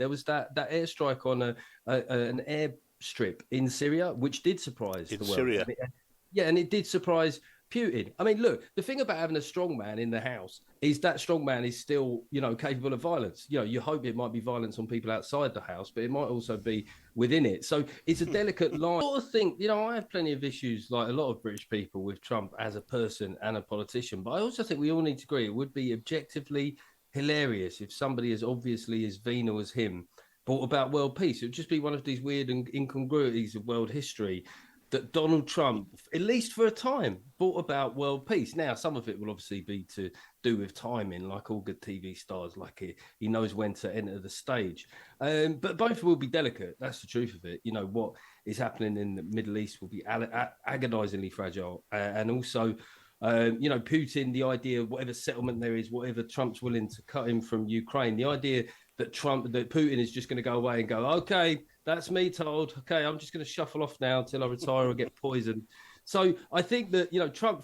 There was that airstrike on an airstrip in Syria, which did surprise In the world. Syria. Yeah, and it did surprise Putin. I mean, look, the thing about having a strongman in the house is that strongman is still, capable of violence. You hope it might be violence on people outside the house, but it might also be within it. So it's a delicate line. I sort of think, I have plenty of issues, like a lot of British people, with Trump as a person and a politician. But I also think we all need to agree it would be objectively hilarious if somebody as obviously as venal as him brought about world peace. It would just be one of these weird incongruities of world history that Donald Trump, at least for a time, brought about world peace. Now, some of it will obviously be to do with timing, like all good TV stars, like he knows when to enter the stage. But both will be delicate. That's the truth of it. What is happening in the Middle East will be agonizingly fragile. And also, Putin, the idea of whatever settlement there is, whatever Trump's willing to cut him from Ukraine, the idea that Putin is just going to go away and go, okay, that's me told. Okay, I'm just going to shuffle off now until I retire or get poisoned. So I think that,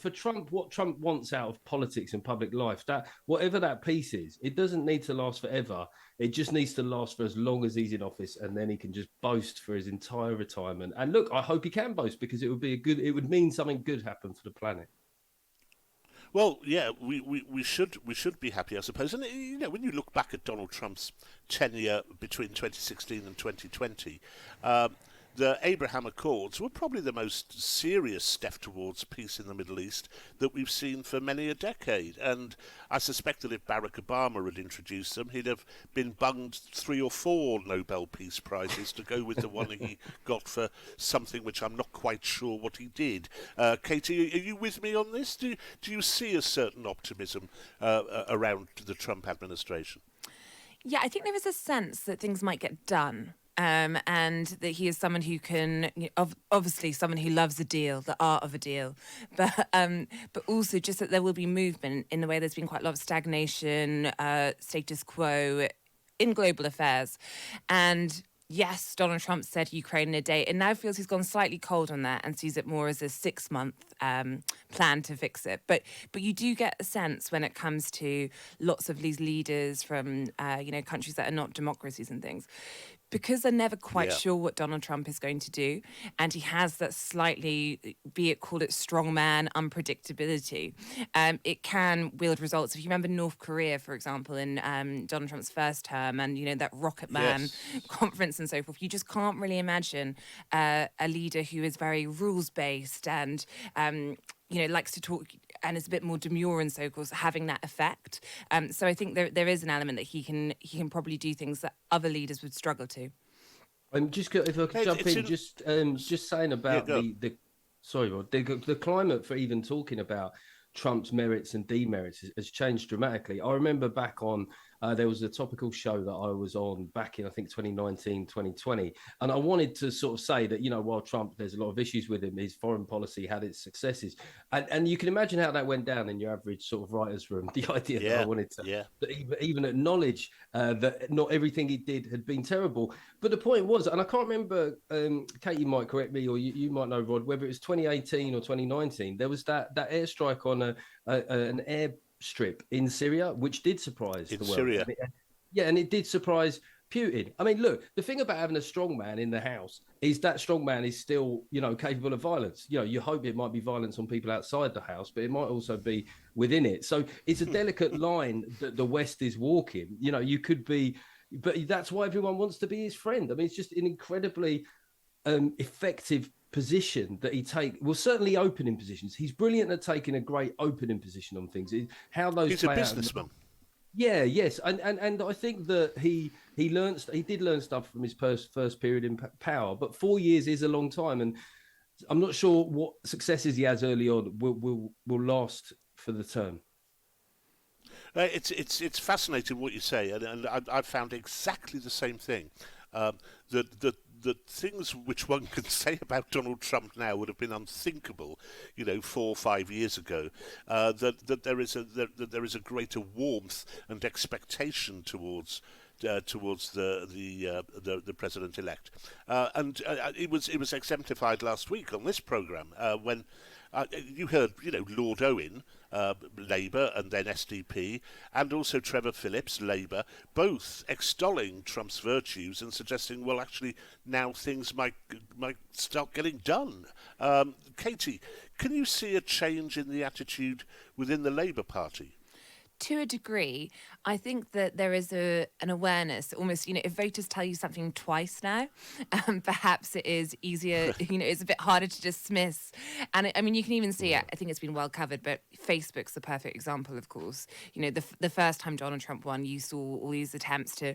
for Trump, what Trump wants out of politics and public life, that whatever that peace is, it doesn't need to last forever. It just needs to last for as long as he's in office, and then he can just boast for his entire retirement. And look, I hope he can boast, because it would mean something good happen for the planet. Well, yeah, we should be happy, I suppose. And when you look back at Donald Trump's tenure between 2016 and 2020, the Abraham Accords were probably the most serious step towards peace in the Middle East that we've seen for many a decade. And I suspect that if Barack Obama had introduced them, he'd have been bunged 3 or 4 Nobel Peace Prizes to go with the one he got for something which I'm not quite sure what he did. Katie, are you with me on this? Do you see a certain optimism around the Trump administration? Yeah, I think there is a sense that things might get done. And that he is someone who can, obviously someone who loves a deal, the art of a deal, but also just that there will be movement in the way there's been quite a lot of stagnation, status quo in global affairs. And yes, Donald Trump said Ukraine in a day. It now feels he's gone slightly cold on that and sees it more as a 6-month plan to fix it. But you do get a sense when it comes to lots of these leaders from countries that are not democracies and things, because they're never quite sure what Donald Trump is going to do, and he has that slightly, call it strongman unpredictability, it can wield results. If you remember North Korea, for example, in Donald Trump's first term, and that Rocket Man conference and so forth, you just can't really imagine a leader who is very rules-based and likes to talk and is a bit more demure and so forth, having that effect. So I think there is an element that he can probably do things that other leaders would struggle to. I'm just, if I could jump in, just saying about the climate for even talking about Trump's merits and demerits has changed dramatically. I remember back on, there was a topical show that I was on back in, I think, 2019, 2020. And I wanted to sort of say that, while Trump, there's a lot of issues with him, his foreign policy had its successes. And you can imagine how that went down in your average sort of writer's room. The idea that I wanted to even acknowledge that not everything he did had been terrible. But the point was, and I can't remember, Kate, you might correct me, or you might know, Rod, whether it was 2018 or 2019, there was that airstrike on an airstrip in Syria, which did surprise the world. Syria. And it did surprise Putin. I mean, look, the thing about having a strongman in the house is that strongman is still, capable of violence. You hope it might be violence on people outside the house, but it might also be within it. So it's a delicate line that the West is walking. You could be, but that's why everyone wants to be his friend. I mean, it's just an incredibly effective position that he certainly opening positions. He's brilliant at taking a great opening position on things. How those he's a businessman. Yes, and I think that he did learn stuff from his first period in power, but 4 years is a long time, and I'm not sure what successes he has early on will last for the term. It's fascinating what you say, and I've found exactly the same thing. The things which one can say about Donald Trump now would have been unthinkable, 4 or 5 years ago. That there is a greater warmth and expectation towards the president-elect, and it was exemplified last week on this program when You heard, Lord Owen, Labour, and then SDP, and also Trevor Phillips, Labour, both extolling Trump's virtues and suggesting, well, actually, now things might start getting done. Katie, can you see a change in the attitude within the Labour Party? To a degree, I think that there is an awareness, almost, if voters tell you something twice now, perhaps it is easier, it's a bit harder to dismiss. And I mean, you can even see it, I think it's been well covered, but Facebook's the perfect example, of course. The first time Donald Trump won, you saw all these attempts to,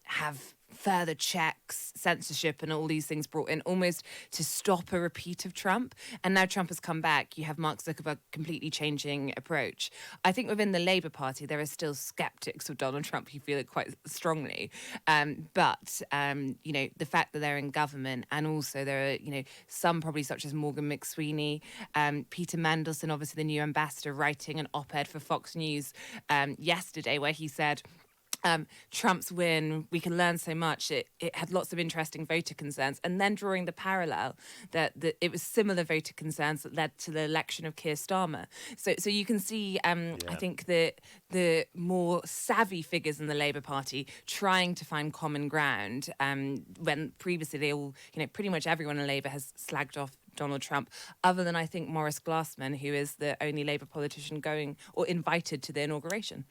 have further checks, censorship, and all these things brought in almost to stop a repeat of Trump. And now Trump has come back. You have Mark Zuckerberg completely changing approach. I think within the Labour Party, there are still skeptics of Donald Trump who feel it quite strongly. But the fact that they're in government, and also there are, some probably such as Morgan McSweeney, Peter Mandelson, obviously the new ambassador, writing an op-ed for Fox News yesterday where he said, Trump's win, we can learn so much. It had lots of interesting voter concerns. And then drawing the parallel that it was similar voter concerns that led to the election of Keir Starmer. So you can see, I think, the more savvy figures in the Labour Party trying to find common ground when previously they all, pretty much everyone in Labour has slagged off Donald Trump, other than, I think, Maurice Glassman, who is the only Labour politician going or invited to the inauguration.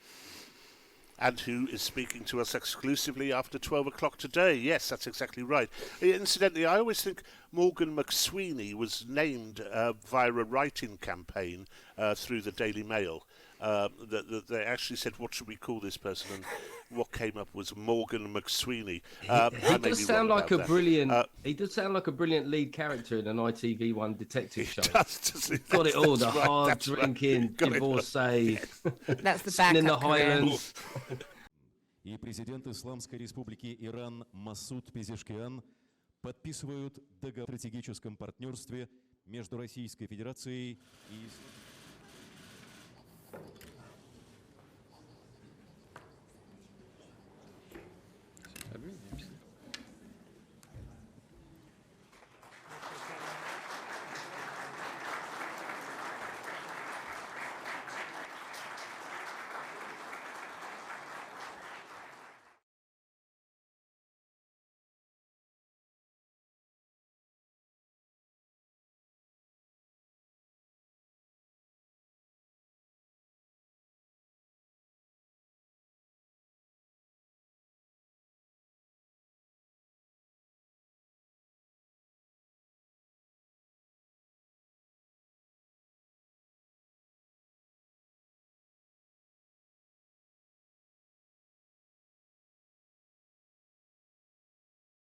And who is speaking to us exclusively after 12 o'clock today. Yes, that's exactly right. Incidentally, I always think Morgan McSweeney was named via a write-in campaign through the Daily Mail. They actually said, what should we call this person? And what came up was Morgan McSweeney. He does sound like a brilliant. He does sound like a brilliant lead character in an ITV1 detective show. He's got it all: the hard drinking, divorcee, that's the backup in the Highlands. И президент Исламской Республики Иран Масуд Пезешкиан подписывают договор о стратегическом партнерстве между Российской Федерацией и